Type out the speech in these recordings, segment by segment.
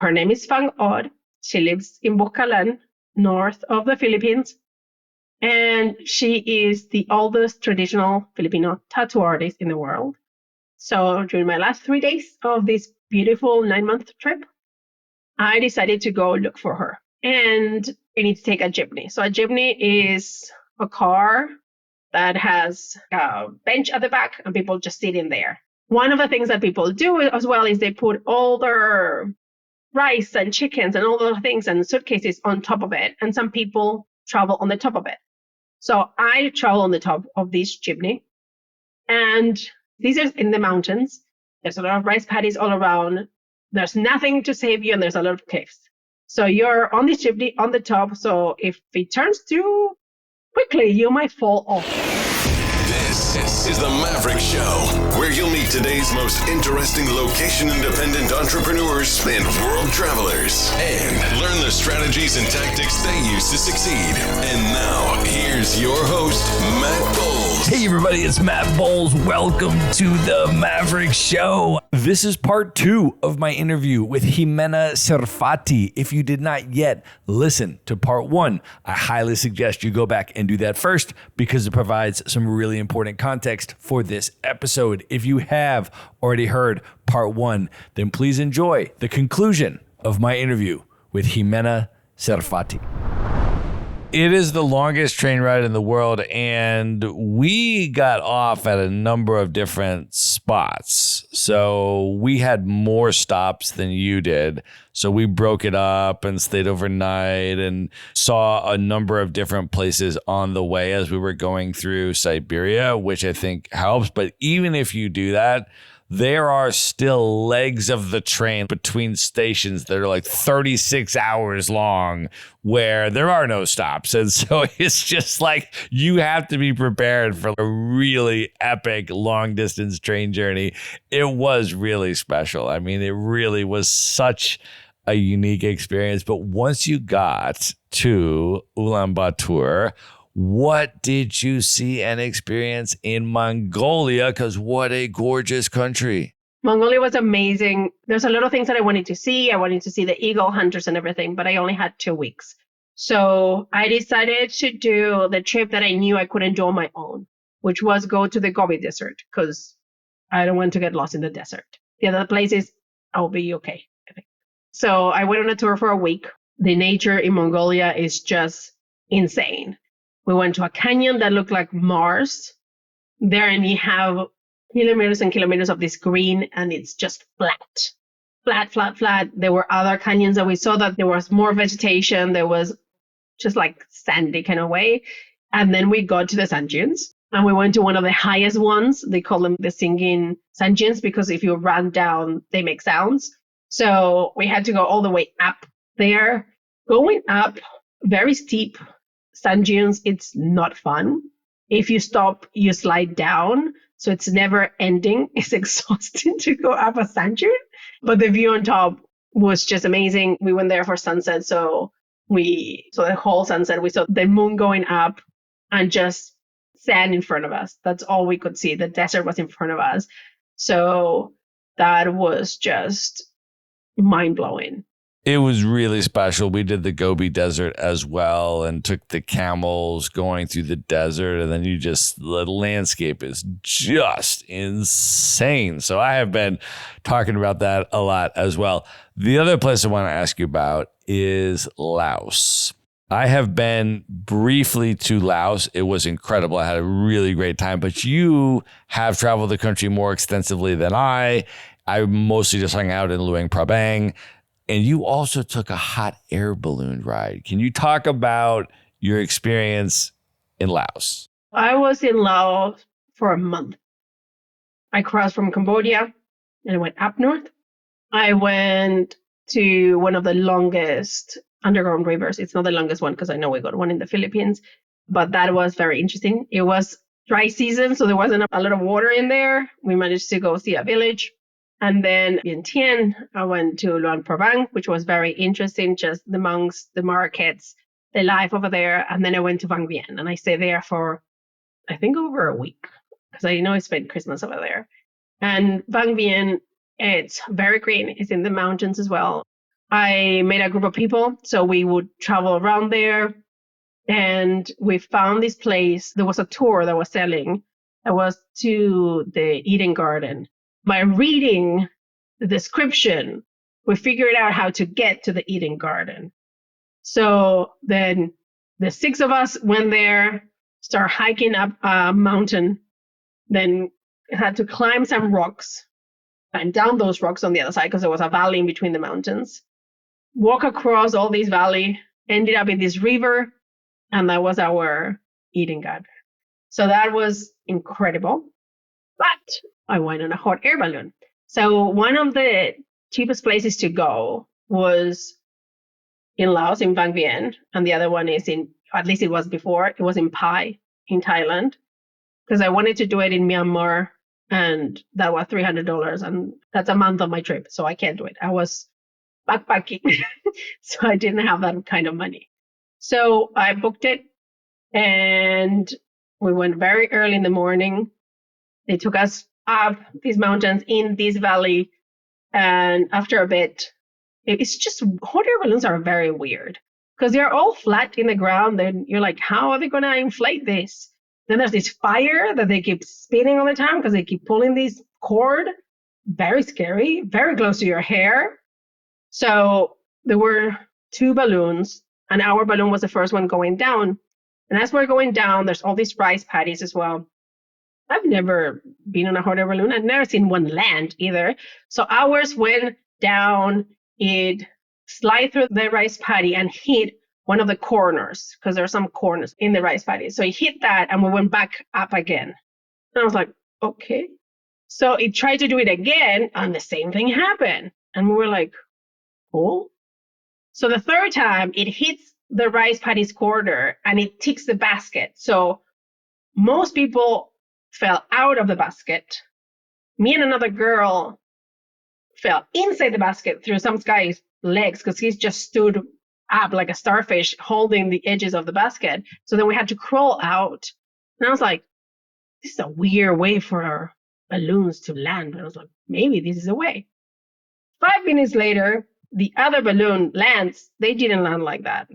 Her name is Fang Od. She lives in Bukalen, north of the Philippines. And she is the oldest traditional Filipino tattoo artist in the world. So during my last 3 days of this beautiful 9-month trip, I decided to go look for her. And I need to take a jeepney. So a jeepney is a car that has a bench at the back and people just sit in there. One of the things that people do as well is they put all their rice and chickens and all those things and suitcases on top of it. And some people travel on the top of it. So I travel on the top of this jeepney. And these are in the mountains. There's a lot of rice paddies all around. There's nothing to save you and there's a lot of cliffs. So you're on this jeepney on the top. So if it turns too quickly, you might fall off. This is the Maverick Show, where you'll meet today's most interesting location-independent entrepreneurs and world travelers, and learn the strategies and tactics they use to succeed. And now, here's your host, Matt Bowles. Hey everybody, it's Matt Bowles. Welcome to the Maverick Show. This is part 2 of my interview with Jimena Serfaty. If you did not yet listen to part 1, I highly suggest you go back and do that first because it provides some really important context for this episode. If you have already heard part 1, then please enjoy the conclusion of my interview with Jimena Serfaty. It is the longest train ride in the world, and we got off at a number of different spots. So we had more stops than you did. So we broke it up and stayed overnight and saw a number of different places on the way as we were going through Siberia, which I think helps. But even if you do that, there are still legs of the train between stations that are like 36 hours long where there are no stops. And so it's just like you have to be prepared for a really epic long distance train journey. It was really special. I mean, it really was such a unique experience. But once you got to Ulaanbaatar, what did you see and experience in Mongolia? Because what a gorgeous country. Mongolia was amazing. There's a lot of things that I wanted to see. I wanted to see the eagle hunters and everything, but I only had 2 weeks. So I decided to do the trip that I knew I couldn't do on my own, which was go to the Gobi desert because I don't want to get lost in the desert. The other places, I'll be okay, I think. So I went on a tour for a week. The nature in Mongolia is just insane. We went to a canyon that looked like Mars there, and you have kilometers and kilometers of this green, and it's just flat. There were other canyons that we saw that there was more vegetation. There was just like sandy kind of way. And then we got to the sand dunes, and we went to one of the highest ones. They call them the singing sand dunes because if you run down, they make sounds. So we had to go all the way up there. Going up, very steep sand dunes, it's not fun. If you stop, you slide down. So it's never ending. It's exhausting to go up a sand dune. But the view on top was just amazing. We went there for sunset. So we saw the whole sunset. We saw the moon going up and just sand in front of us. That's all we could see. The desert was in front of us. So that was just mind-blowing. It was really special. We did the Gobi Desert as well and took the camels going through the desert. And then the landscape is just insane. So I have been talking about that a lot as well. The other place I want to ask you about is Laos. I have been briefly to Laos. It was incredible. I had a really great time. But you have traveled the country more extensively than I. I mostly just hung out in Luang Prabang. And you also took a hot air balloon ride. Can you talk about your experience in Laos? I was in Laos for a month. I crossed from Cambodia and I went up north. I went to one of the longest underground rivers. It's not the longest one because I know we got one in the Philippines, but that was very interesting. It was dry season, so there wasn't a lot of water in there. We managed to go see a village. And then in Tien, I went to Luang Prabang, which was very interesting, just the monks, the markets, the life over there. And then I went to Vang Vieng, and I stayed there for, I think, over a week, because I know I spent Christmas over there. And Vang Vieng, it's very green. It's in the mountains as well. I made a group of people. So we would travel around there. And we found this place. There was a tour that was selling that was to the Eden Garden. By reading the description, we figured out how to get to the Eden Garden. So then the 6 of us went there, started hiking up a mountain, then had to climb some rocks, climb down those rocks on the other side because there was a valley in between the mountains, walk across all this valley, ended up in this river, and that was our Eden Garden. So that was incredible. But I went on a hot air balloon. So one of the cheapest places to go was in Laos, in Vang Vieng, and the other one is in, at least it was before, it was in Pai, in Thailand, because I wanted to do it in Myanmar, and that was $300, and that's a month of my trip, so I can't do it. I was backpacking, so I didn't have that kind of money. So I booked it, and we went very early in the morning. They took us up these mountains in this valley, and after a bit, it's just, hot air balloons are very weird because they're all flat in the ground. Then you're like, how are they going to inflate this? Then there's this fire that they keep spinning all the time because they keep pulling this cord. Very scary, very close to your hair. So there were 2 balloons, and our balloon was the first one going down. And as we're going down, there's all these rice paddies as well. I've never been on a hot air balloon. I've never seen one land either. So ours went down. It slid through the rice paddy and hit one of the corners, because there are some corners in the rice paddy. So it hit that, and we went back up again. And I was like, okay. So it tried to do it again, and the same thing happened. And we were like, cool. So the third time, it hits the rice paddy's corner, and it ticks the basket. So most people fell out of the basket. Me and another girl fell inside the basket through some guy's legs because he just stood up like a starfish holding the edges of the basket. So then we had to crawl out. And I was like, this is a weird way for our balloons to land. And I was like, maybe this is a way. 5 minutes later, the other balloon lands. They didn't land like that.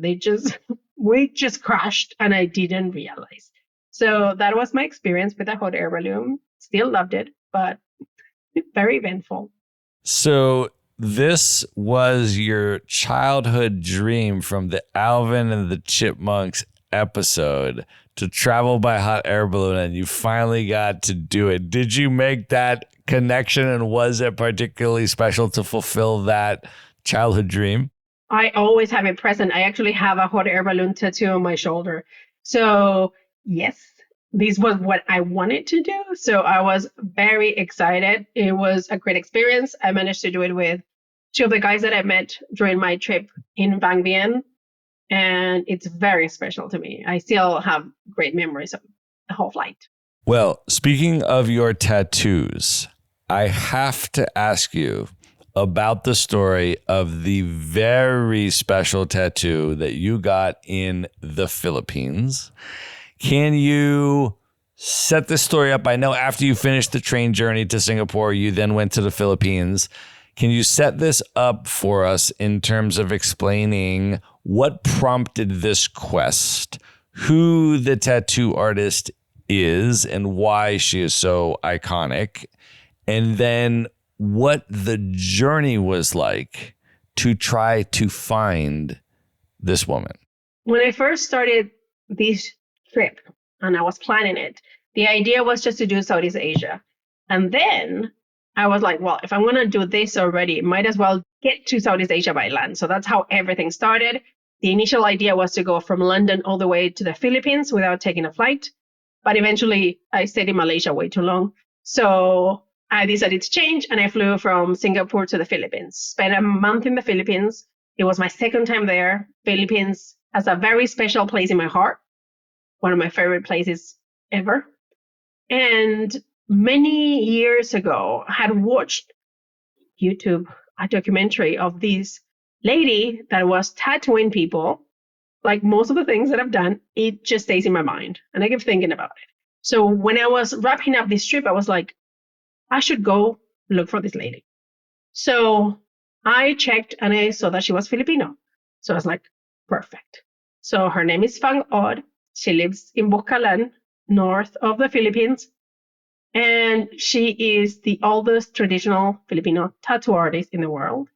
We just crashed, and I didn't realize. So that was my experience with a hot air balloon. Still loved it, but very eventful. So this was your childhood dream from the Alvin and the Chipmunks episode to travel by hot air balloon, and you finally got to do it. Did you make that connection, and was it particularly special to fulfill that childhood dream? I always have it present. I actually have a hot air balloon tattoo on my shoulder. So yes, this was what I wanted to do. So I was very excited. It was a great experience. I managed to do it with 2 of the guys that I met during my trip in Vang Vieng. And it's very special to me. I still have great memories of the whole flight. Well, speaking of your tattoos, I have to ask you about the story of the very special tattoo that you got in the Philippines. Can you set this story up? I know after you finished the train journey to Singapore, you then went to the Philippines. Can you set this up for us in terms of explaining what prompted this quest, who the tattoo artist is and why she is so iconic, and then what the journey was like to try to find this woman? When I first started this trip and I was planning it, the idea was just to do Southeast Asia. And then I was like, well, if I'm going to do this already, might as well get to Southeast Asia by land. So that's how everything started. The initial idea was to go from London all the way to the Philippines without taking a flight. But eventually I stayed in Malaysia way too long. So I decided to change, and I flew from Singapore to the Philippines. Spent a month in the Philippines. It was my second time there. Philippines has a very special place in my heart. One of my favorite places ever. And many years ago, I had watched YouTube a documentary of this lady that was tattooing people. Like most of the things that I've done, it just stays in my mind, and I keep thinking about it. So when I was wrapping up this trip, I was like, I should go look for this lady. So I checked and I saw that she was Filipino. So I was like, perfect. So her name is Fang Od. She lives in Bukalen, north of the Philippines. And she is the oldest traditional Filipino tattoo artist in the world.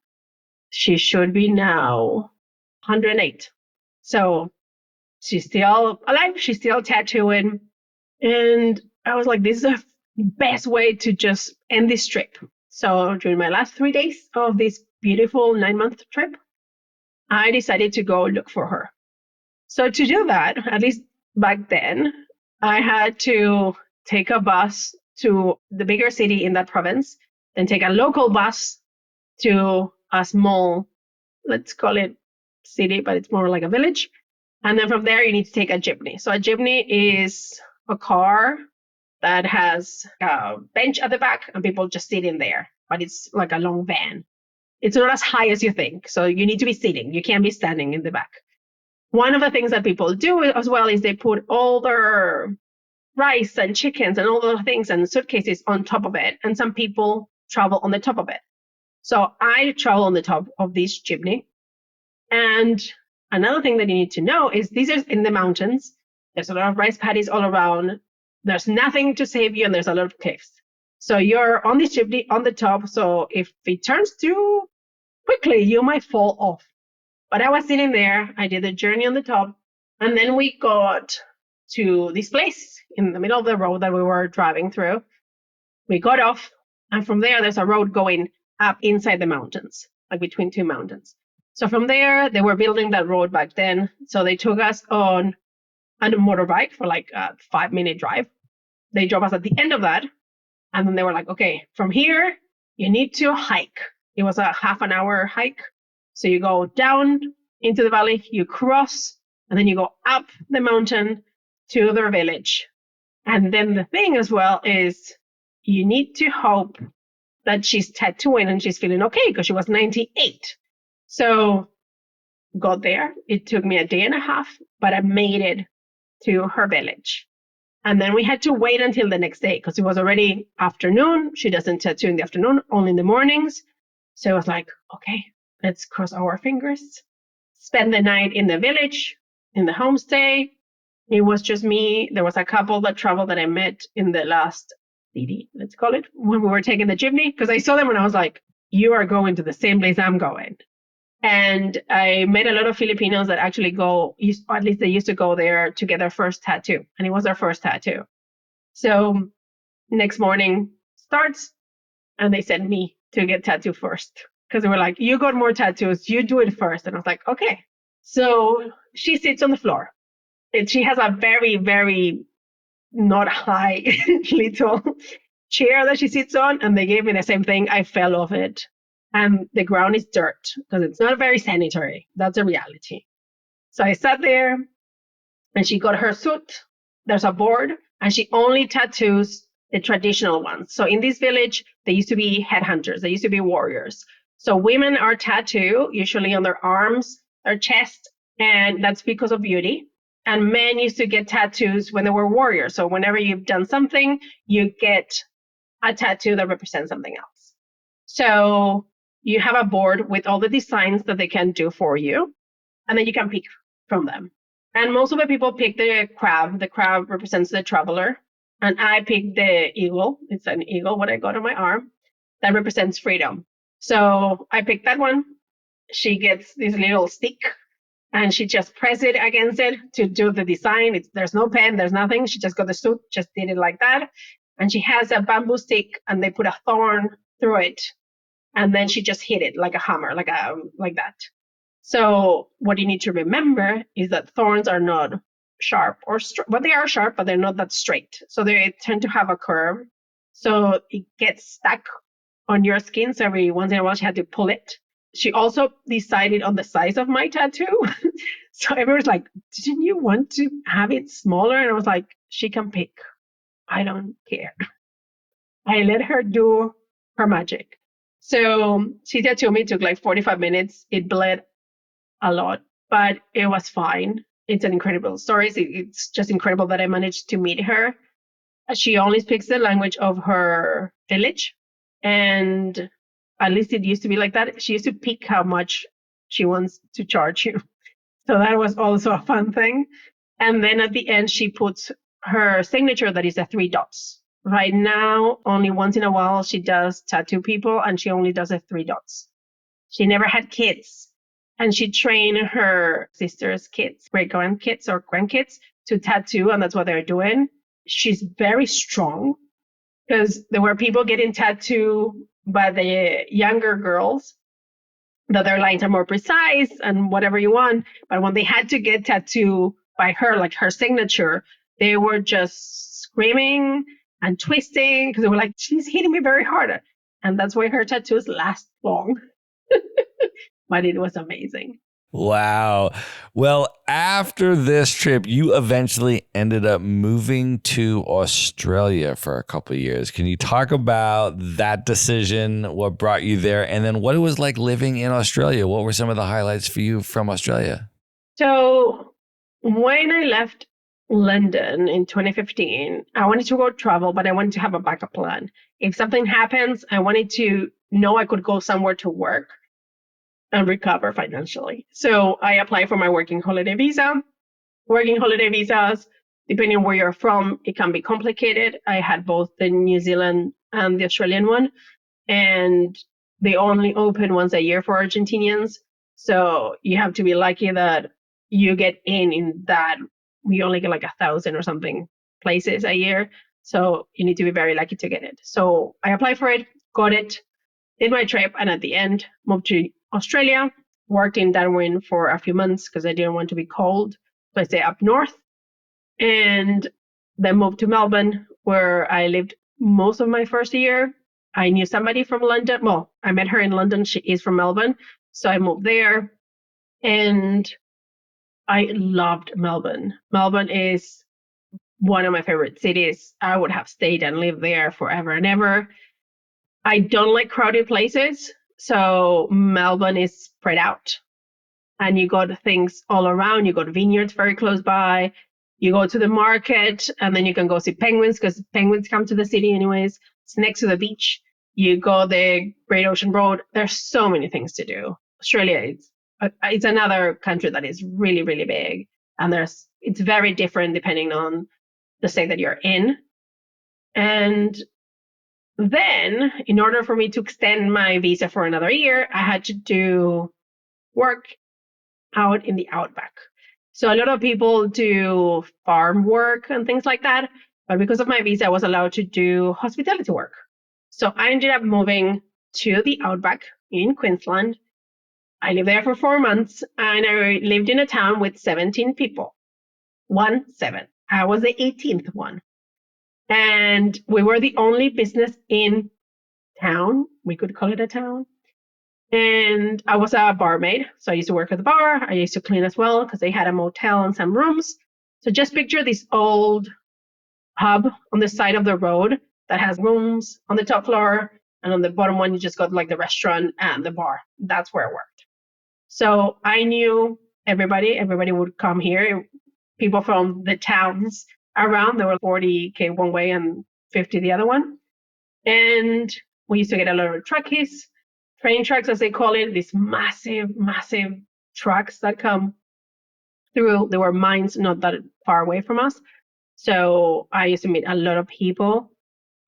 She should be now 108. So she's still alive. She's still tattooing. And I was like, this is the best way to just end this trip. So during my last 3 days of this beautiful 9-month trip, I decided to go look for her. So to do that, at least back then, I had to take a bus to the bigger city in that province, then take a local bus to a small, let's call it city, but it's more like a village. And then from there, you need to take a jeepney. So a jeepney is a car that has a bench at the back and people just sit in there, but it's like a long van. It's not as high as you think. So you need to be sitting. You can't be standing in the back. One of the things that people do as well is they put all their rice and chickens and all those things and suitcases on top of it. And some people travel on the top of it. So I travel on the top of this jeepney. And another thing that you need to know is these are in the mountains. There's a lot of rice paddies all around. There's nothing to save you and there's a lot of cliffs. So you're on this jeepney on the top. So if it turns too quickly, you might fall off. But I was sitting there, I did the journey on the top, and then we got to this place in the middle of the road that we were driving through. We got off, and from there, there's a road going up inside the mountains, like between two mountains. So from there, they were building that road back then. So they took us on a motorbike for like a 5-minute drive. They drove us at the end of that, and then they were like, okay, from here, you need to hike. It was a half an hour hike. So you go down into the valley, you cross, and then you go up the mountain to their village. And then the thing as well is you need to hope that she's tattooing and she's feeling okay because she was 98. So got there. It took me a day and a half, but I made it to her village. And then we had to wait until the next day because it was already afternoon. She doesn't tattoo in the afternoon, only in the mornings. So I was like, okay, let's cross our fingers. Spend the night in the village, in the homestay. It was just me. There was a couple that traveled that I met in the last city, let's call it, when we were taking the jeepney, because I saw them and I was like, you are going to the same place I'm going. And I met a lot of Filipinos that actually go, at least they used to go there to get their first tattoo. And it was their first tattoo. So next morning starts, and they sent me to get tattoo first. Because they were like, you got more tattoos, you do it first. And I was like, okay. So she sits on the floor. And she has a very, very not high little chair that she sits on. And they gave me the same thing. I fell off it. And the ground is dirt because it's not very sanitary. That's a reality. So I sat there and she got her suit. There's a board and she only tattoos the traditional ones. So in this village, they used to be headhunters. They used to be warriors. So women are tattooed usually on their arms, their chest, and that's because of beauty. And men used to get tattoos when they were warriors. So whenever you've done something, you get a tattoo that represents something else. So you have a board with all the designs that they can do for you, and then you can pick from them. And most of the people pick the crab. The crab represents the traveler. And I picked the eagle. It's an eagle, what I got on my arm. That represents freedom. So I picked that one. She gets this little stick and she just pressed it against it to do the design. There's no pen, there's nothing. She just got the suit, just did it like that. And she has a bamboo stick and they put a thorn through it. And then she just hit it like a hammer, like that. So what you need to remember is that thorns are not sharp or but they are sharp, but they're not that straight. So they tend to have a curve. So it gets stuck on your skin. So every once in a while she had to pull it. She also decided on the size of my tattoo. So everyone's like, didn't you want to have it smaller? And I was like, she can pick. I don't care. I let her do her magic. So she tattooed me. It took like 45 minutes. It bled a lot, but it was fine. It's an incredible story. It's just incredible that I managed to meet her. She only speaks the language of her village. And At least it used to be like that. She used to pick how much she wants to charge you. So that was also a fun thing. And then at the end, she puts her signature that is the 3 dots. Right now, only once in a while, she does tattoo people, and she only does the 3 dots. She never had kids. And she trained her sister's kids, great grandkids or grandkids, to tattoo, and that's what they're doing. She's very strong because there were people getting tattooed by the younger girls that their lines are more precise and whatever you want. But when they had to get tattooed by her, like her signature, they were just screaming and twisting because they were like, she's hitting me very hard. And that's why her tattoos last long. But it was amazing. Wow. Well, after this trip, you eventually ended up moving to Australia for a couple of years. Can you talk about that decision, what brought you there, and then what it was like living in Australia? What were some of the highlights for you from Australia? So when I left London in 2015, I wanted to go travel, but I wanted to have a backup plan. If something happens, I wanted to know I could go somewhere to work and recover financially. So I applied for my working holiday visa. Working holiday visas, depending on where you're from, it can be complicated. I had both the New Zealand and the Australian one, and they only open once a year for Argentinians. So you have to be lucky that you get in that. We only get like 1,000 or something places a year. So you need to be very lucky to get it. So I applied for it, got it, did my trip, and at the end moved to Australia, worked in Darwin for a few months because I didn't want to be cold. So I stayed up north and then moved to Melbourne, where I lived most of my first year. I knew somebody from London. Well, I met her in London. She is from Melbourne. So I moved there and I loved Melbourne. Melbourne is one of my favorite cities. I would have stayed and lived there forever and ever. I don't like crowded places. So Melbourne is spread out and you got things all around. You got vineyards very close by. You go to the market and then you can go see penguins because penguins come to the city anyways. It's next to the beach. You go the Great Ocean Road. There's so many things to do. Australia, it's another country that is really, really big. And it's very different depending on the state that you're in. And then in order for me to extend my visa for another year, I had to do work out in the outback. So a lot of people do farm work and things like that. But because of my visa, I was allowed to do hospitality work. So I ended up moving to the outback in Queensland. I lived there for 4 months and I lived in a town with 17 people. 17. I was the 18th one. And we were the only business in town. We could call it a town. And I was a barmaid. So I used to work at the bar. I used to clean as well because they had a motel and some rooms. So just picture this old pub on the side of the road that has rooms on the top floor. And on the bottom one, you just got like the restaurant and the bar. That's where I worked. So I knew everybody. Everybody would come here. People from the towns around. There were 40K one way and 50 the other one. And we used to get a lot of truckies, train trucks as they call it, these massive, massive trucks that come through. There were mines not that far away from us. So I used to meet a lot of people.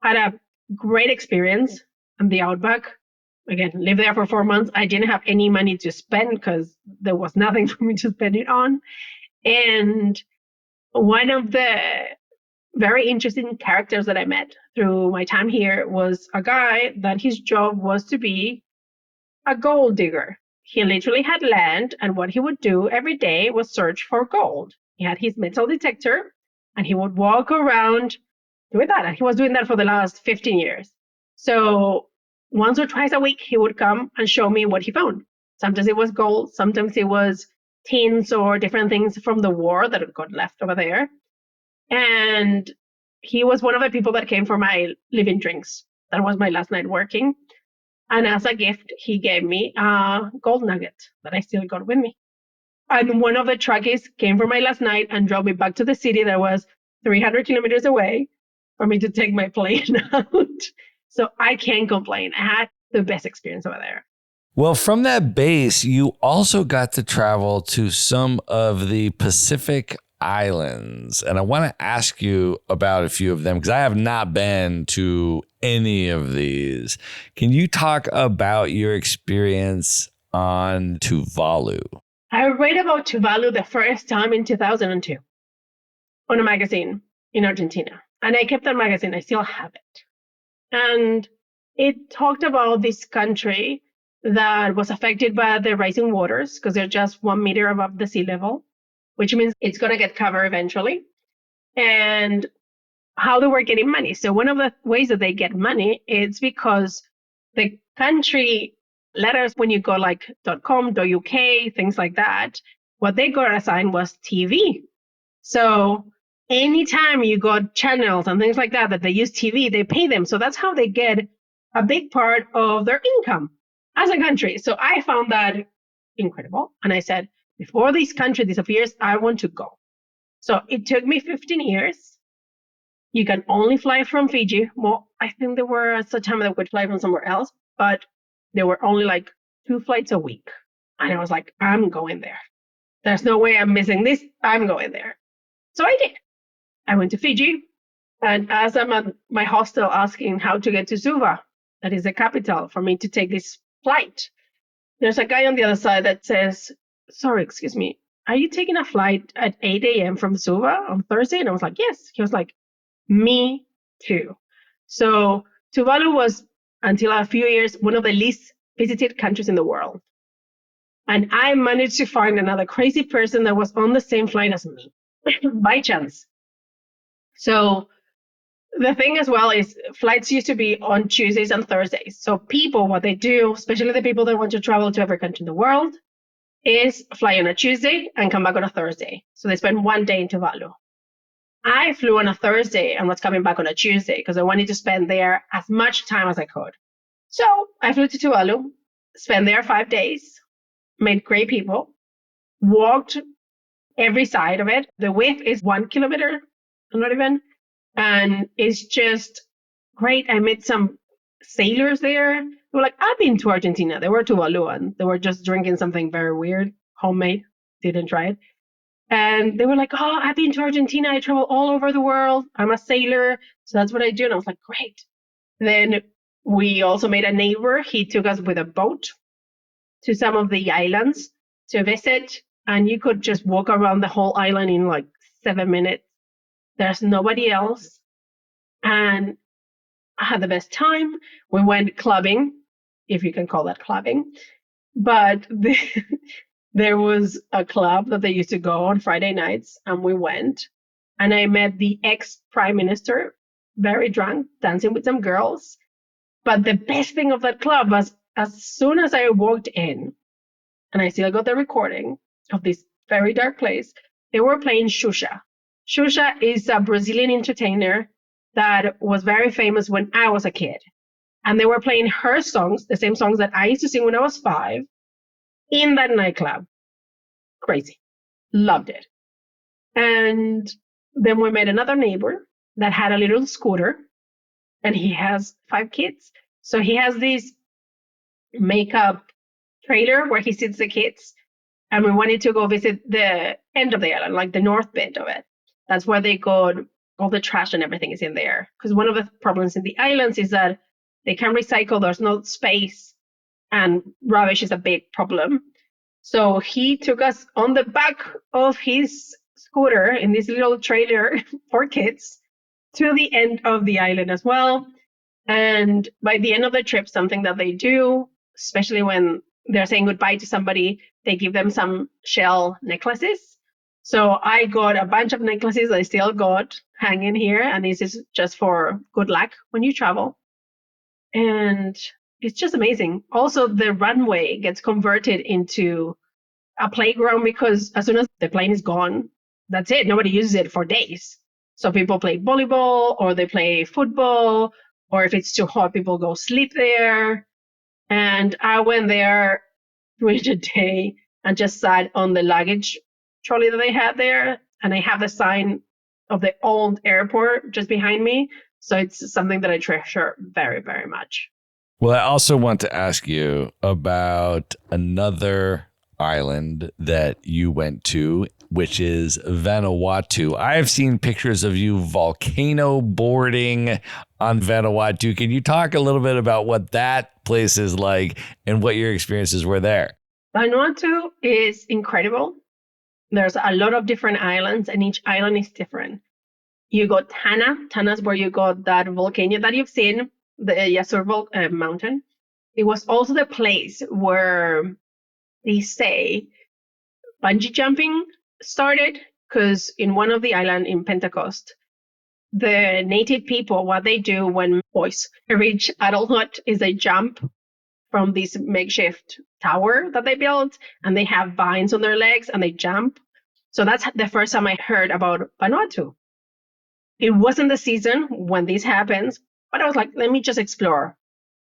Had a great experience in the outback. Again, lived there for 4 months. I didn't have any money to spend because there was nothing for me to spend it on. And one of the very interesting characters that I met through my time here was a guy that his job was to be a gold digger. He literally had land, and what he would do every day was search for gold. He had his metal detector, and he would walk around doing that. And he was doing that for the last 15 years. So once or twice a week, he would come and show me what he found. Sometimes it was gold, sometimes it was tins or different things from the war that got left over there. And he was one of the people that came for my living drinks. That was my last night working. And as a gift, he gave me a gold nugget that I still got with me. And one of the truckies came for my last night and drove me back to the city that was 300 kilometers away for me to take my plane out. So I can't complain. I had the best experience over there. Well, from that base, you also got to travel to some of the Pacific Islands. And I want to ask you about a few of them because I have not been to any of these. Can you talk about your experience on Tuvalu? I read about Tuvalu the first time in 2002 on a magazine in Argentina. And I kept that magazine. I still have it. And it talked about this country that was affected by the rising waters because they're just 1 meter above the sea level, which means it's going to get covered eventually. And how they were getting money. So one of the ways that they get money is because the country letters, when you go like .com.uk, things like that, what they got assigned was TV. So anytime you got channels and things like that they use TV, they pay them. So that's how they get a big part of their income as a country. So I found that incredible. And I said, before this country disappears, I want to go. So it took me 15 years. You can only fly from Fiji. Well, I think there was a time that we could fly from somewhere else, but there were only like 2 flights a week. And I was like, I'm going there. There's no way I'm missing this. I'm going there. So I did. I went to Fiji. And as I'm at my hostel asking how to get to Suva, that is the capital, for me to take this flight, there's a guy on the other side that says, sorry, excuse me, are you taking a flight at 8 a.m. from Suva on Thursday? And I was like, yes. He was like, me too. So Tuvalu was, until a few years, one of the least visited countries in the world. And I managed to find another crazy person that was on the same flight as me by chance. So the thing as well is flights used to be on Tuesdays and Thursdays. So people, what they do, especially the people that want to travel to every country in the world, is fly on a Tuesday and come back on a Thursday. So they spend 1 day in Tuvalu. I flew on a Thursday and was coming back on a Tuesday because I wanted to spend there as much time as I could. So I flew to Tuvalu, spent there 5 days, met great people, walked every side of it. The width is 1 kilometer, not even. And it's just great. I met some sailors there. They were like, I've been to Argentina. They were Tuvalu and they were just drinking something very weird, homemade. Didn't try it. And they were like, oh, I've been to Argentina. I travel all over the world. I'm a sailor. So that's what I do. And I was like, great. Then we also made a neighbor. He took us with a boat to some of the islands to visit. And you could just walk around the whole island in like 7 minutes. There's nobody else. And I had the best time. We went clubbing, if you can call that clubbing. But there was a club that they used to go on Friday nights, and we went. And I met the ex-Prime Minister, very drunk, dancing with some girls. But the best thing of that club was as soon as I walked in, and I still got the recording of this very dark place, they were playing Xuxa. Xuxa is a Brazilian entertainer that was very famous when I was a kid. And they were playing her songs, the same songs that I used to sing when I was 5, in that nightclub. Crazy. Loved it. And then we met another neighbor that had a little scooter, and he has 5 kids. So he has this makeup trailer where he sits the kids. And we wanted to go visit the end of the island, like the north bit of it. That's where they got all the trash and everything is in there. Because one of the problems in the islands is that they can't recycle. There's no space, and rubbish is a big problem. So he took us on the back of his scooter in this little trailer for kids to the end of the island as well. And by the end of the trip, something that they do, especially when they're saying goodbye to somebody, they give them some shell necklaces. So I got a bunch of necklaces I still got hanging here. And this is just for good luck when you travel. And it's just amazing. Also, the runway gets converted into a playground because as soon as the plane is gone, that's it. Nobody uses it for days. So people play volleyball or they play football, or if it's too hot, people go sleep there. And I went there during the day and just sat on the luggage trolley that they had there. And I have the sign of the old airport just behind me. So it's something that I treasure very, very much. Well, I also want to ask you about another island that you went to, which is Vanuatu. I've seen pictures of you volcano boarding on Vanuatu. Can you talk a little bit about what that place is like and what your experiences were there? Vanuatu is incredible. There's a lot of different islands, and each island is different. You got Tana. Tana's where you got that volcano that you've seen, the Yasur mountain. It was also the place where they say bungee jumping started, because in one of the islands in Pentecost, the native people, what they do when boys reach adulthood is they jump from this makeshift tower that they built, and they have vines on their legs and they jump. So that's the first time I heard about Vanuatu. It wasn't the season when this happens, but I was like, let me just explore.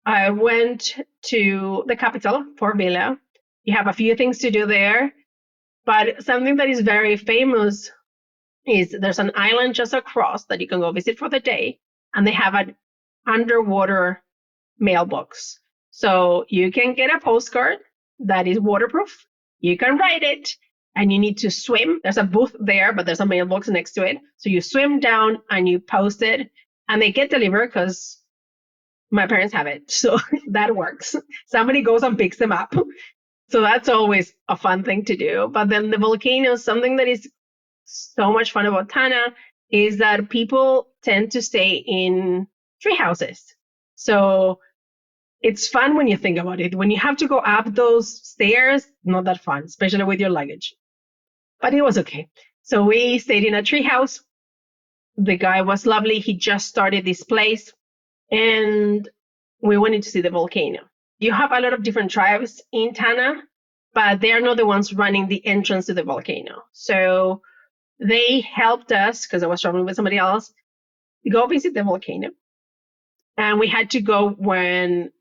I went to the capital, Port Vila. You have a few things to do there, but something that is very famous is there's an island just across that you can go visit for the day, and they have an underwater mailbox. So you can get a postcard that is waterproof. You can write it, and you need to swim. There's a booth there, but there's a mailbox next to it. So you swim down and you post it, and they get delivered because my parents have it. So that works. Somebody goes and picks them up. So that's always a fun thing to do. But then the volcano, something that is so much fun about Tana is that people tend to stay in tree houses. So it's fun when you think about it. When you have to go up those stairs, not that fun, especially with your luggage. But it was okay. So we stayed in a tree house. The guy was lovely. He just started this place, and we wanted to see the volcano. You have a lot of different tribes in Tana, but they are not the ones running the entrance to the volcano. So they helped us, because I was traveling with somebody else, to go visit the volcano. And we had to go when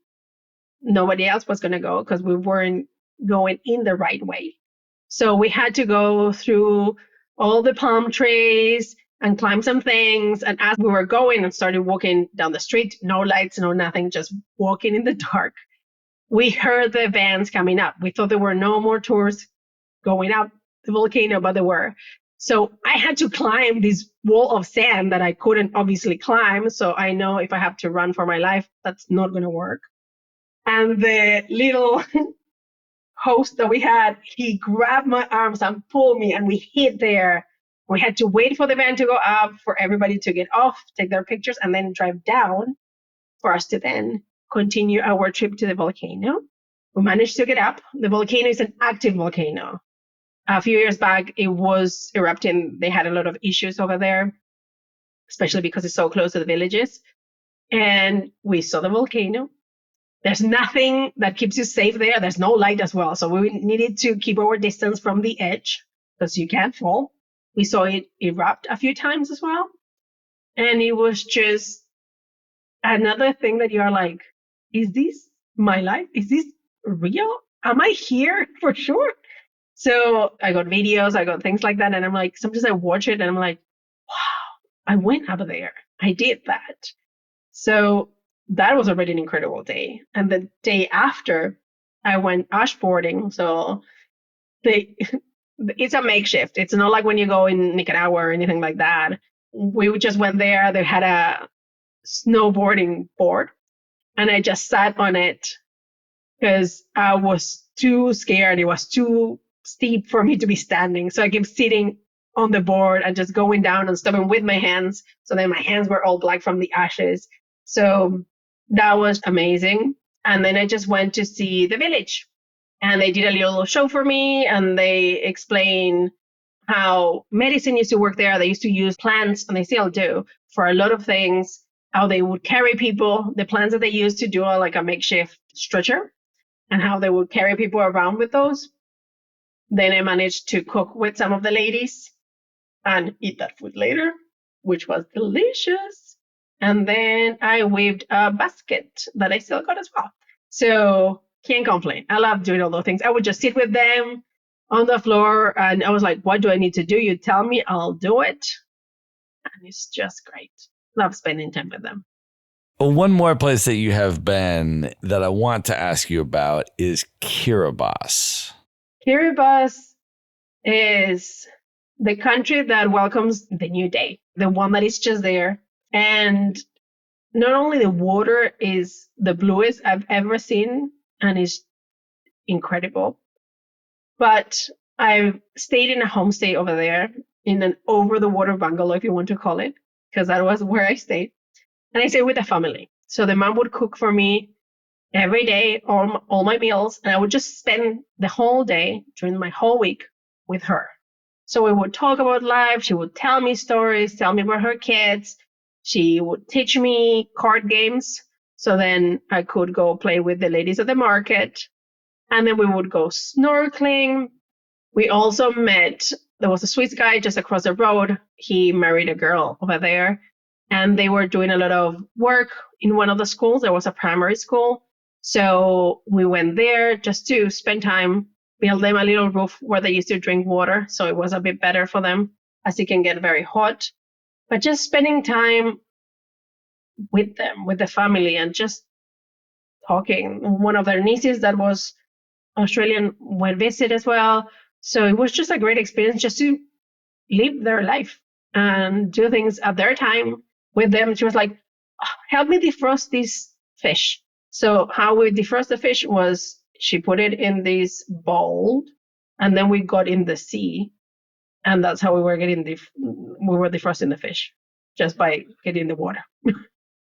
nobody else was going to go, because we weren't going in the right way. So we had to go through all the palm trees and climb some things. And as we were going and started walking down the street, no lights, no nothing, just walking in the dark, we heard the vans coming up. We thought there were no more tours going up the volcano, but there were. So I had to climb this wall of sand that I couldn't obviously climb. So I know if I have to run for my life, that's not going to work. And the little host that we had, he grabbed my arms and pulled me, and we hid there. We had to wait for the van to go up, for everybody to get off, take their pictures, and then drive down for us to then continue our trip to the volcano. We managed to get up. The volcano is an active volcano. A few years back, it was erupting. They had a lot of issues over there, especially because it's so close to the villages. And we saw the volcano. There's nothing that keeps you safe there. There's no light as well. So we needed to keep our distance from the edge, because you can't fall. We saw it erupt a few times as well. And it was just another thing that you're like, is this my life? Is this real? Am I here for sure? So I got videos, I got things like that. And I'm like, sometimes I watch it and I'm like, wow, I went up there. I did that. So that was already an incredible day. And the day after, I went ashboarding. So it's a makeshift. It's not like when you go in Nicaragua or anything like that. We just went there. They had a snowboarding board, and I just sat on it because I was too scared. It was too steep for me to be standing. So I kept sitting on the board and just going down and stopping with my hands. So then my hands were all black from the ashes. So that was amazing. And then I just went to see the village, and they did a little show for me, and they explained how medicine used to work there. They used to use plants, and they still do, for a lot of things, how they would carry people, the plants that they used to do like a makeshift stretcher, and how they would carry people around with those. Then I managed to cook with some of the ladies and eat that food later, which was delicious. And then I weaved a basket that I still got as well. So can't complain. I love doing all those things. I would just sit with them on the floor, and I was like, what do I need to do? You tell me, I'll do it. And it's just great. Love spending time with them. One more place that you have been that I want to ask you about is Kiribati. Kiribati is the country that welcomes the new day, the one that is just there. And not only the water is the bluest I've ever seen and is incredible, but I've stayed in a homestay over there in an over the water bungalow, if you want to call it, because that was where I stayed. And I stayed with a family. So the mom would cook for me every day, all my meals, and I would just spend the whole day during my whole week with her. So we would talk about life. She would tell me stories, tell me about her kids. She would teach me card games. So then I could go play with the ladies at the market. And then we would go snorkeling. We also met, there was a Swiss guy just across the road. He married a girl over there. And they were doing a lot of work in one of the schools. There was a primary school. So we went there just to spend time, build them a little roof where they used to drink water. So it was a bit better for them as it can get very hot. But just spending time with them, with the family, and just talking. One of their nieces that was Australian went visit as well. So it was just a great experience just to live their life and do things at their time with them. She was like, help me defrost this fish. So how we defrost the fish was she put it in this bowl and then we got in the sea. And that's how we were defrosting the fish, just by getting in the water.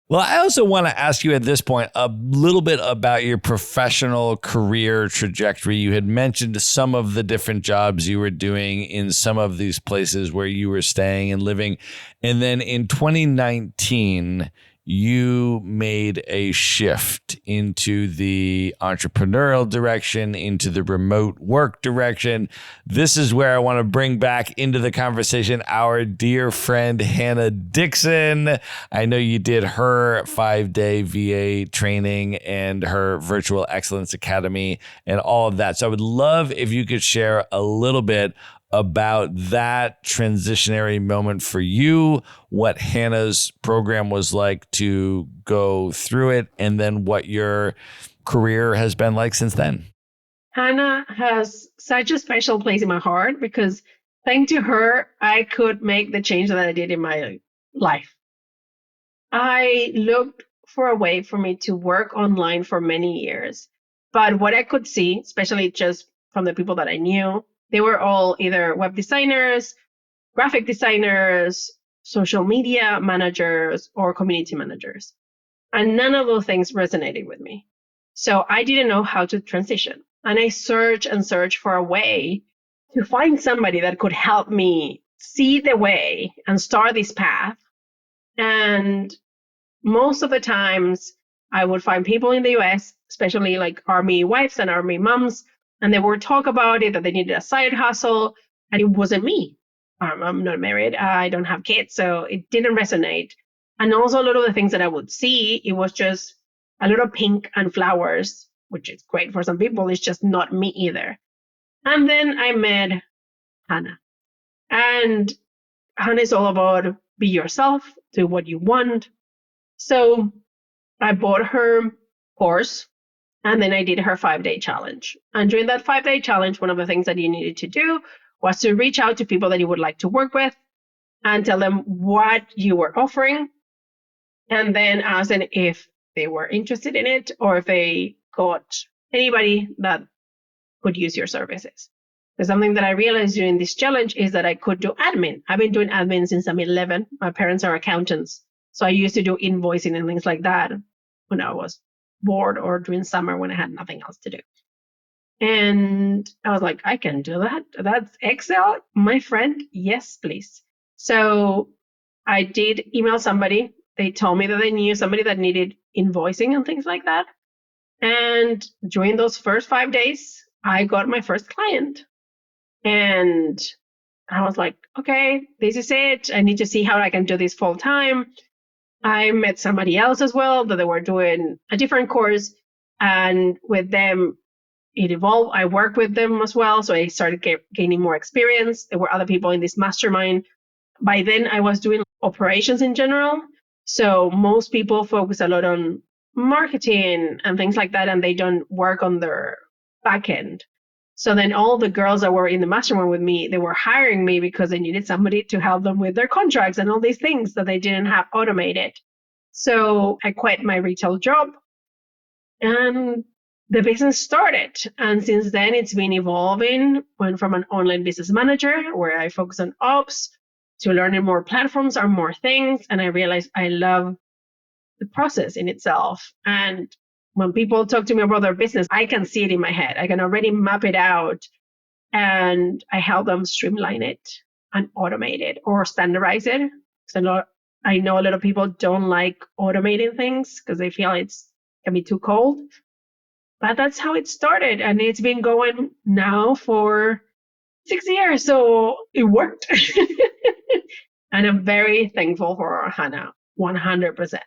Well, I also want to ask you at this point a little bit about your professional career trajectory. You had mentioned some of the different jobs you were doing in some of these places where you were staying and living. And then in 2019, you made a shift into the entrepreneurial direction, into the remote work direction. This is where I want to bring back into the conversation our dear friend, Hannah Dixon. I know you did her 5-day VA training and her Virtual Excellence Academy and all of that. So I would love if you could share a little bit about that transitionary moment for you, what Hannah's program was like to go through it, and then what your career has been like since then. Hannah has such a special place in my heart because thanks to her, I could make the change that I did in my life. I looked for a way for me to work online for many years, but what I could see, especially just from the people that I knew, they were all either web designers, graphic designers, social media managers, or community managers. And none of those things resonated with me. So I didn't know how to transition. And I searched and searched for a way to find somebody that could help me see the way and start this path. And most of the times I would find people in the US, especially like army wives and army moms, and they would talk about it, that they needed a side hustle, and it wasn't me. I'm not married. I don't have kids, so it didn't resonate. And also a lot of the things that I would see, it was just a lot of pink and flowers, which is great for some people. It's just not me either. And then I met Hannah. And Hannah is all about be yourself, do what you want. So I bought her course. And then I did her 5-day challenge. And during that 5-day challenge, one of the things that you needed to do was to reach out to people that you would like to work with and tell them what you were offering. And then ask them if they were interested in it or if they got anybody that could use your services. Because something that I realized during this challenge is that I could do admin. I've been doing admin since I'm 11. My parents are accountants. So I used to do invoicing and things like that when I was bored or during summer when I had nothing else to do. And I was like, I can do that. That's Excel, my friend. Yes, please. So I did email somebody. They told me that they knew somebody that needed invoicing and things like that. And during those first 5 days, I got my first client. And I was like, okay, this is it. I need to see how I can do this full time. I met somebody else as well that they were doing a different course, and with them, it evolved. I worked with them as well, so I started gaining more experience. There were other people in this mastermind. By then, I was doing operations in general, So most people focus a lot on marketing and things like that, and they don't work on their back end. So then all the girls that were in the mastermind with me, they were hiring me because they needed somebody to help them with their contracts and all these things that they didn't have automated. So I quit my retail job and the business started. And since then, it's been evolving. Went from an online business manager where I focus on ops to learning more platforms or more things. And I realized I love the process in itself. And when people talk to me about their business, I can see it in my head. I can already map it out and I help them streamline it and automate it or standardize it. I know a lot of people don't like automating things because they feel it can be too cold. But that's how it started. And it's been going now for 6 years. So it worked. And I'm very thankful for Hannah, 100%.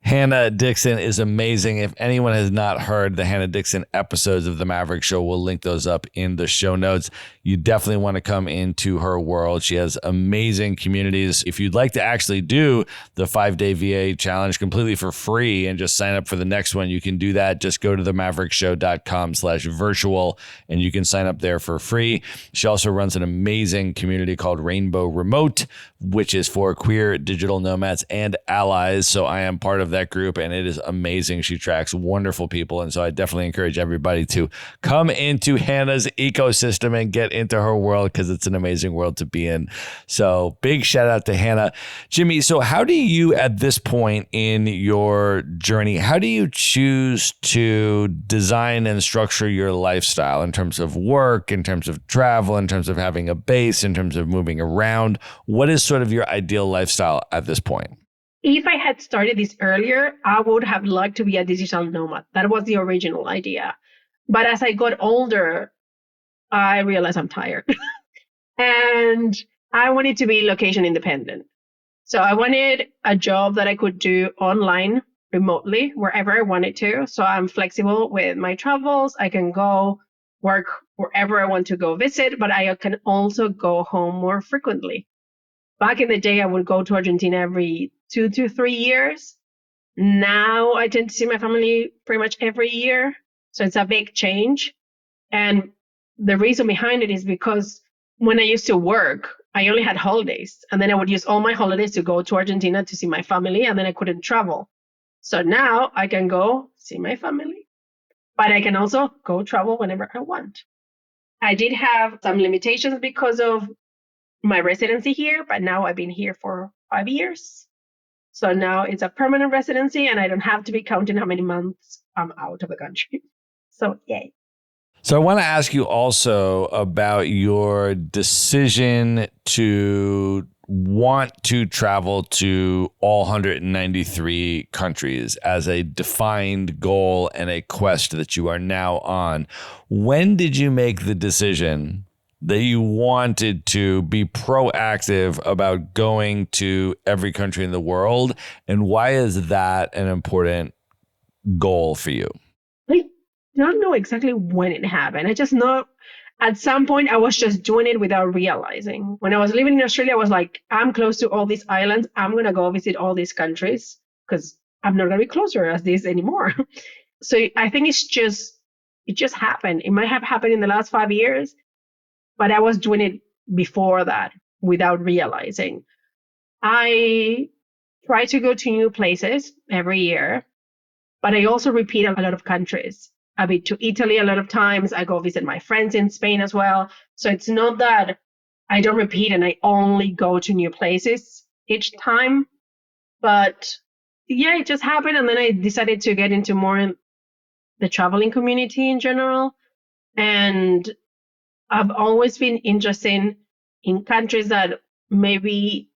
Hannah Dixon is amazing. If anyone has not heard the Hannah Dixon episodes of The Maverick Show, we'll link those up in the show notes. You definitely want to come into her world. She has amazing communities. If you'd like to actually do the 5-day VA challenge completely for free and just sign up for the next one, you can do that. Just go to themaverickshow.com/virtual and you can sign up there for free. She also runs an amazing community called Rainbow Remote, which is for queer digital nomads and allies. So I am part of that group and it is amazing. She tracks wonderful people. And so I definitely encourage everybody to come into Hannah's ecosystem and get into her world because it's an amazing world to be in. So big shout out to Hannah. Jimmy, so how do you at this point in your journey, how do you choose to design and structure your lifestyle in terms of work, in terms of travel, in terms of having a base, in terms of moving around? What is sort of your ideal lifestyle at this point? If I had started this earlier, I would have liked to be a digital nomad. That was the original idea. But as I got older, I realized I'm tired. And I wanted to be location independent. So I wanted a job that I could do online, remotely, wherever I wanted to. So I'm flexible with my travels. I can go work wherever I want to go visit, but I can also go home more frequently. Back in the day, I would go to Argentina every 2 to 3 years. Now I tend to see my family pretty much every year. So it's a big change. And the reason behind it is because when I used to work, I only had holidays. And then I would use all my holidays to go to Argentina to see my family. And then I couldn't travel. So now I can go see my family, but I can also go travel whenever I want. I did have some limitations because of my residency here, but now I've been here for 5 years. So now it's a permanent residency and I don't have to be counting how many months I'm out of the country. So yay. So I want to ask you also about your decision to want to travel to all 193 countries as a defined goal and a quest that you are now on. When did you make the decision that you wanted to be proactive about going to every country in the world? And why is that an important goal for you? I don't know exactly when it happened. I just know at some point I was just doing it without realizing. When I was living in Australia, I was like, I'm close to all these islands. I'm going to go visit all these countries because I'm not going to be closer as this anymore. So I think it just happened. It might have happened in the last 5 years, but I was doing it before that without realizing. I try to go to new places every year, but I also repeat a lot of countries. I've been to Italy a lot of times. I go visit my friends in Spain as well. So it's not that I don't repeat and I only go to new places each time. But yeah, it just happened. And then I decided to get into more the traveling community in general. And I've always been interested in countries that maybe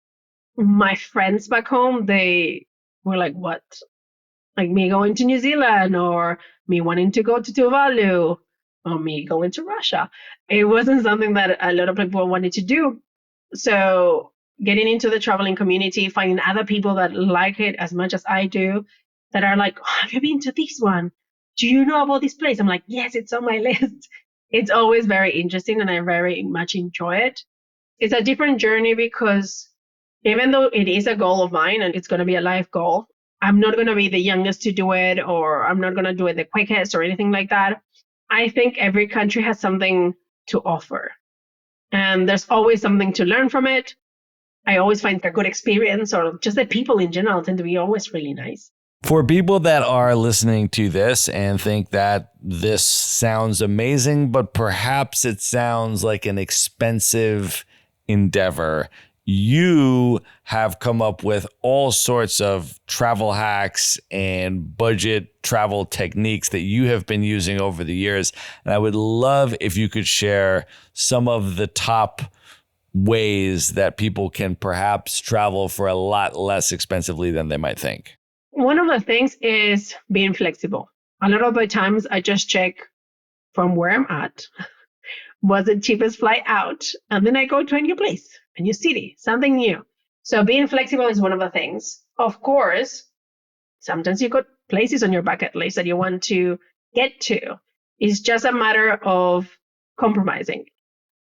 my friends back home, they were like, what? Like me going to New Zealand or me wanting to go to Tuvalu or me going to Russia. It wasn't something that a lot of people wanted to do. So getting into the traveling community, finding other people that like it as much as I do, that are like, oh, have you been to this one? Do you know about this place? I'm like, yes, it's on my list. It's always very interesting and I very much enjoy it. It's a different journey because Even though it is a goal of mine and it's going to be a life goal, I'm not going to be the youngest to do it, or I'm not going to do it the quickest or anything like that. I think every country has something to offer, and there's always something to learn from it. I always find a good experience, or just the people in general tend to be always really nice. For people that are listening to this and think that this sounds amazing, but perhaps it sounds like an expensive endeavor, you have come up with all sorts of travel hacks and budget travel techniques that you have been using over the years. And I would love if you could share some of the top ways that people can perhaps travel for a lot less expensively than they might think. One of the things is being flexible. A lot of the times I just check from where I'm at, what's the cheapest flight out, and then I go to a new place, a new city, something new. So being flexible is one of the things. Of course, sometimes you got places on your bucket list that you want to get to. It's just a matter of compromising.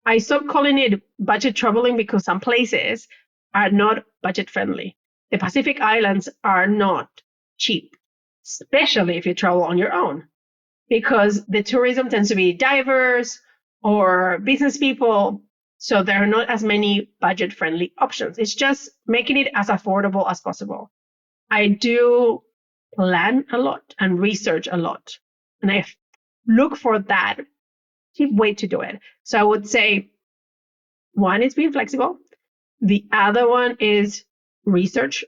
I stopped calling it budget traveling because some places are not budget friendly. The Pacific Islands are not cheap, especially if you travel on your own, because the tourism tends to be diverse or business people. So there are not as many budget friendly options. It's just making it as affordable as possible. I do plan a lot and research a lot, and I look for that cheap way to do it. So I would say one is being flexible. The other one is research.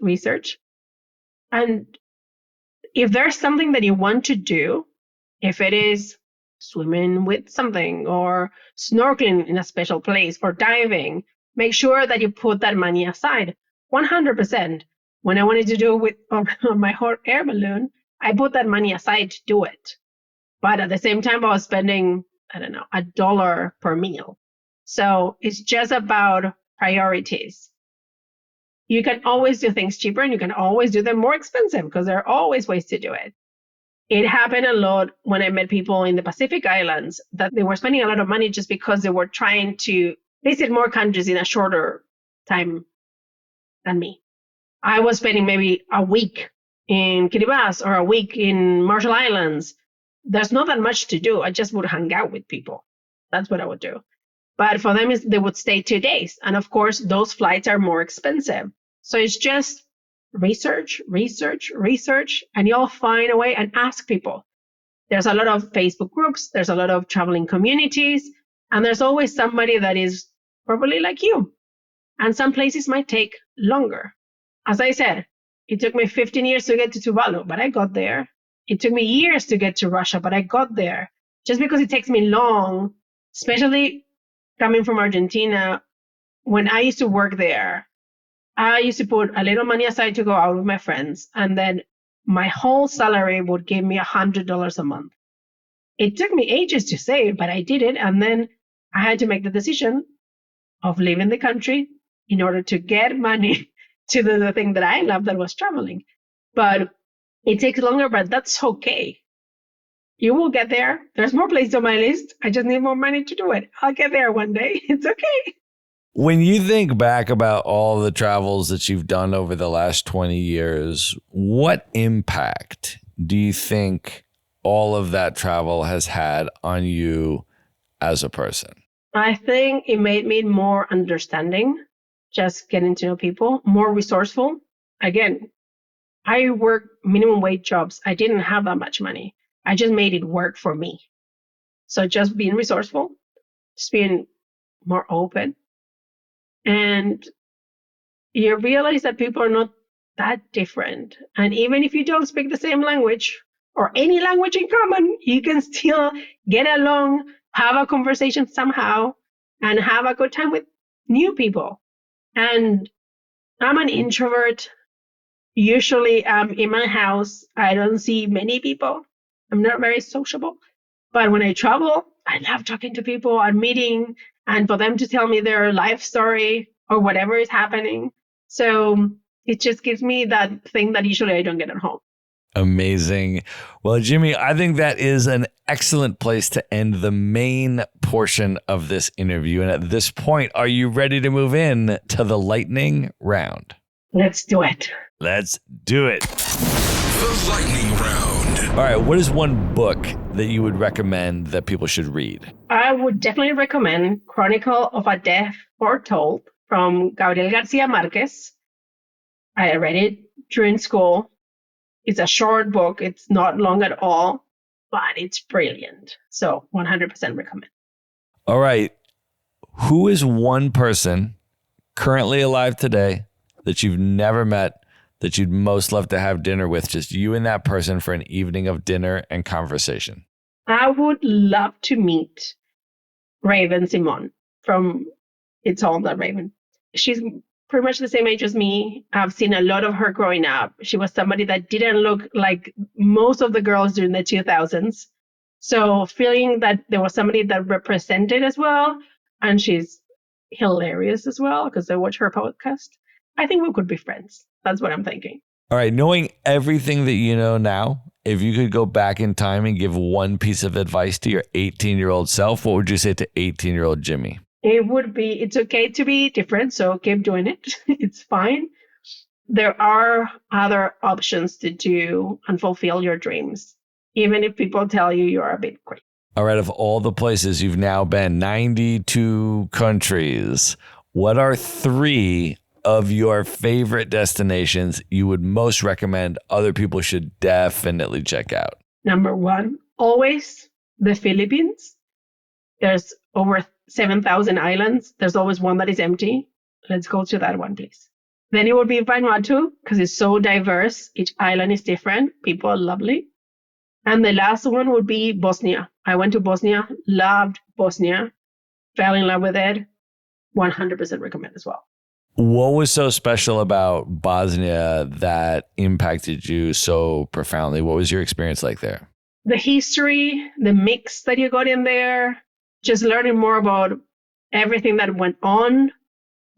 And if there's something that you want to do, if it is swimming with something or snorkeling in a special place or diving, make sure that you put that money aside 100%. When I wanted to do it with on my hot air balloon, I put that money aside to do it. But at the same time, I was spending, I don't know, $1 per meal. So it's just about priorities. You can always do things cheaper and you can always do them more expensive because there are always ways to do it. It happened a lot when I met people in the Pacific Islands that they were spending a lot of money just because they were trying to visit more countries in a shorter time than me. I was spending maybe a week in Kiribati or a week in Marshall Islands. There's not that much to do. I just would hang out with people. That's what I would do. But for them, they would stay 2 days. And of course, those flights are more expensive. So it's just research, and you'll find a way and ask people. There's a lot of Facebook groups. There's a lot of traveling communities. And there's always somebody that is probably like you. And some places might take longer. As I said, it took me 15 years to get to Tuvalu, but I got there. It took me years to get to Russia, but I got there. Just because it takes me long, especially coming from Argentina, when I used to work there, I used to put a little money aside to go out with my friends, and then my whole salary would give me $100 a month. It took me ages to save, but I did it, and then I had to make the decision of leaving the country in order to get money to do the thing that I love, that was traveling. But it takes longer, but that's okay. You will get there. There's more places on my list. I just need more money to do it. I'll get there one day. It's okay. When you think back about all the travels that you've done over the last 20 years, what impact do you think all of that travel has had on you as a person? I think it made me more understanding, just getting to know people, more resourceful. Again, I worked minimum wage jobs. I didn't have that much money. I just made it work for me. So just being resourceful, just being more open. And you realize that people are not that different. And even if you don't speak the same language or any language in common, you can still get along, have a conversation somehow, and have a good time with new people. And I'm an introvert. Usually I'm in my house. I don't see many people. I'm not very sociable. But when I travel, I love talking to people and meeting, and for them to tell me their life story or whatever is happening. So it just gives me that thing that usually I don't get at home. Amazing. Well, Jimmy, I think that is an excellent place to end the main portion of this interview. And at this point, are you ready to move in to the lightning round? Let's do it. Let's do it. The lightning round. All right. What is one book that you would recommend that people should read? I would definitely recommend Chronicle of a Death Foretold from Gabriel Garcia Marquez. I read it during school. It's a short book. It's not long at all, but it's brilliant. So 100% recommend. All right. Who is one person currently alive today that you've never met that you'd most love to have dinner with, just you and that person for an evening of dinner and conversation? I would love to meet Raven Simone from It's All That Raven. She's pretty much the same age as me. I've seen a lot of her growing up. She was somebody that didn't look like most of the girls during the 2000s. So feeling that there was somebody that represented as well, and she's hilarious as well because I watch her podcast. I think we could be friends. That's what I'm thinking. All right. Knowing everything that you know now, if you could go back in time and give one piece of advice to your 18-year-old self, what would you say to 18-year-old Jimmy? It would be, it's okay to be different, so keep doing it. It's fine. There are other options to do and fulfill your dreams, even if people tell you you're a bit crazy. All right, of all the places you've now been, 92 countries, what are 3 of your favorite destinations you would most recommend other people should definitely check out? Number 1, always the Philippines. There's over 7,000 islands. There's always one that is empty. Let's go to that one, please. Then it would be Vanuatu because it's so diverse. Each island is different. People are lovely. And the last one would be Bosnia. I went to Bosnia, loved Bosnia, fell in love with it. 100% recommend as well. What was so special about Bosnia that impacted you so profoundly? What was your experience like there? The history, the mix that you got in there, just learning more about everything that went on,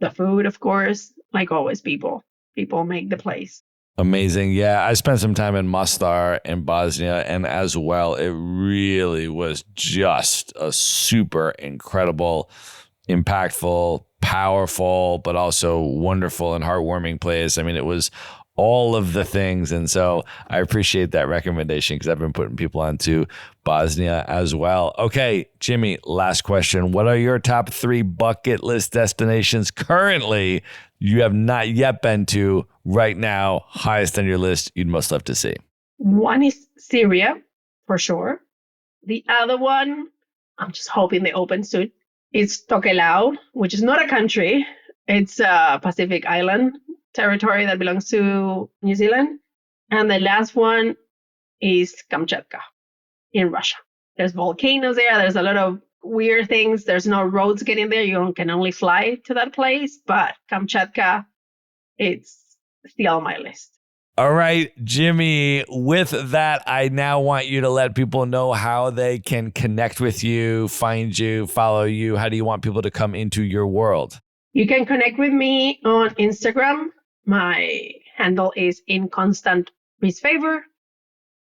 the food, of course, like always, people make the place. Amazing. Yeah, I spent some time in Mostar in Bosnia, and as well, it really was just a super incredible, impactful, powerful, but also wonderful and heartwarming place. I mean, it was all of the things. And so I appreciate that recommendation because I've been putting people onto Bosnia as well. Okay, Jimmy, last question. What are your top 3 bucket list destinations currently you have not yet been to right now, highest on your list you'd most love to see? One is Syria, for sure. The other one, I'm just hoping they open soon, is Tokelau, which is not a country. It's a Pacific island territory that belongs to New Zealand. And the last one is Kamchatka in Russia. There's volcanoes there. There's a lot of weird things. There's no roads getting there. You can only fly to that place. But Kamchatka, it's still on my list. All right, Jimmy, with that, I now want you to let people know how they can connect with you, find you, follow you. How do you want people to come into your world? You can connect with me on Instagram. My handle is in constant misfavor.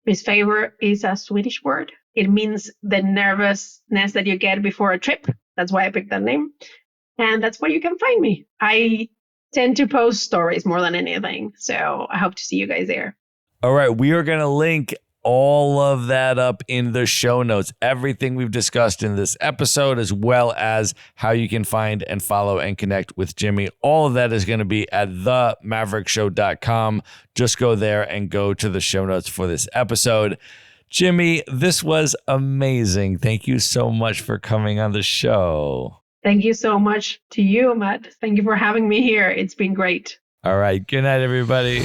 Misfavor is a Swedish word. It means the nervousness that you get before a trip. That's why I picked that name. And that's where you can find me. I tend to post stories more than anything. So I hope to see you guys there. All right. We are going to link all of that up in the show notes, everything we've discussed in this episode, as well as how you can find and follow and connect with Jimmy. All of that is going to be at themaverickshow.com. Just go there and go to the show notes for this episode. Jimmy, this was amazing. Thank you so much for coming on the show. Thank you so much to you, Matt. Thank you for having me here. It's been great. All right. Good night, everybody.